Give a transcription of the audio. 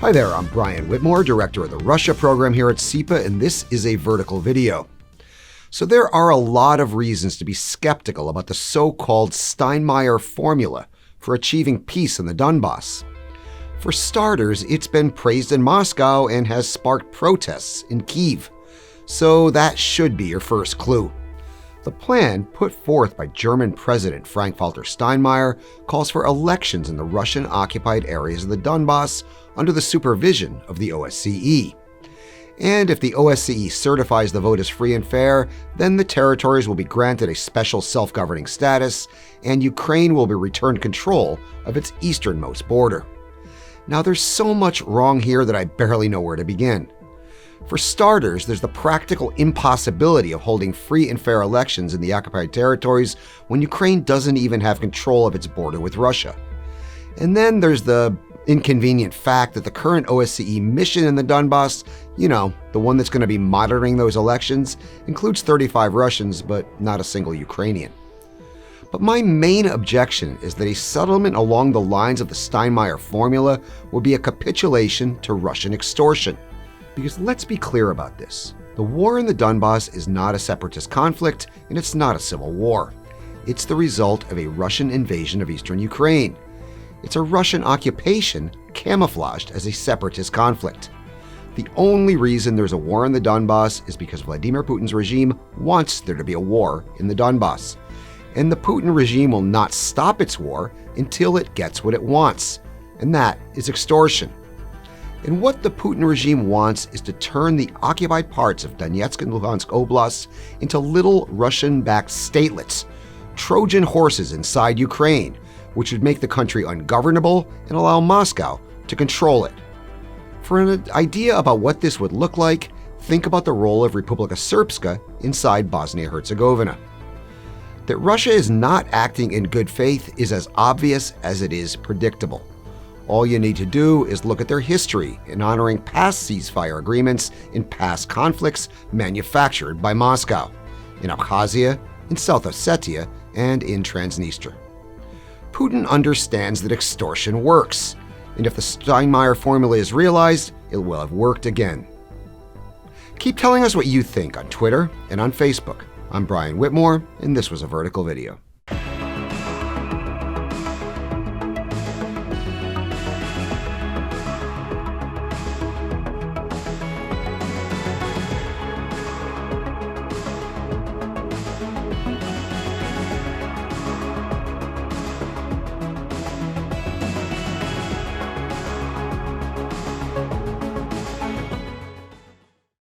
Hi there, I'm Brian Whitmore, director of the Russia program here at CEPA, and this is a vertical video. So there are a lot of reasons to be skeptical about the so-called Steinmeier Formula for achieving peace in the Donbass. For starters, it's been praised in Moscow and has sparked protests in Kyiv. So that should be your first clue. The plan put forth by German President Frank-Walter Steinmeier calls for elections in the Russian-occupied areas of the Donbass under the supervision of the OSCE. And if the OSCE certifies the vote as free and fair, then the territories will be granted a special self-governing status, and Ukraine will be returned control of its easternmost border. Now, there's so much wrong here that I barely know where to begin. For starters, there's the practical impossibility of holding free and fair elections in the occupied territories when Ukraine doesn't even have control of its border with Russia. And then there's the inconvenient fact that the current OSCE mission in the Donbass, the one that's going to be monitoring those elections, includes 35 Russians, but not a single Ukrainian. But my main objection is that a settlement along the lines of the Steinmeier Formula would be a capitulation to Russian extortion. Because let's be clear about this. The war in the Donbass is not a separatist conflict, and it's not a civil war. It's the result of a Russian invasion of eastern Ukraine. It's a Russian occupation camouflaged as a separatist conflict. The only reason there's a war in the Donbass is because Vladimir Putin's regime wants there to be a war in the Donbass. And the Putin regime will not stop its war until it gets what it wants, and that is extortion. And what the Putin regime wants is to turn the occupied parts of Donetsk and Luhansk oblasts into little Russian-backed statelets, Trojan horses inside Ukraine, which would make the country ungovernable and allow Moscow to control it. For an idea about what this would look like, think about the role of Republika Srpska inside Bosnia-Herzegovina. That Russia is not acting in good faith is as obvious as it is predictable. All you need to do is look at their history in honoring past ceasefire agreements in past conflicts manufactured by Moscow, in Abkhazia, in South Ossetia, and in Transnistria. Putin understands that extortion works, and if the Steinmeier Formula is realized, it will have worked again. Keep telling us what you think on Twitter and on Facebook. I'm Brian Whitmore, and this was a vertical video.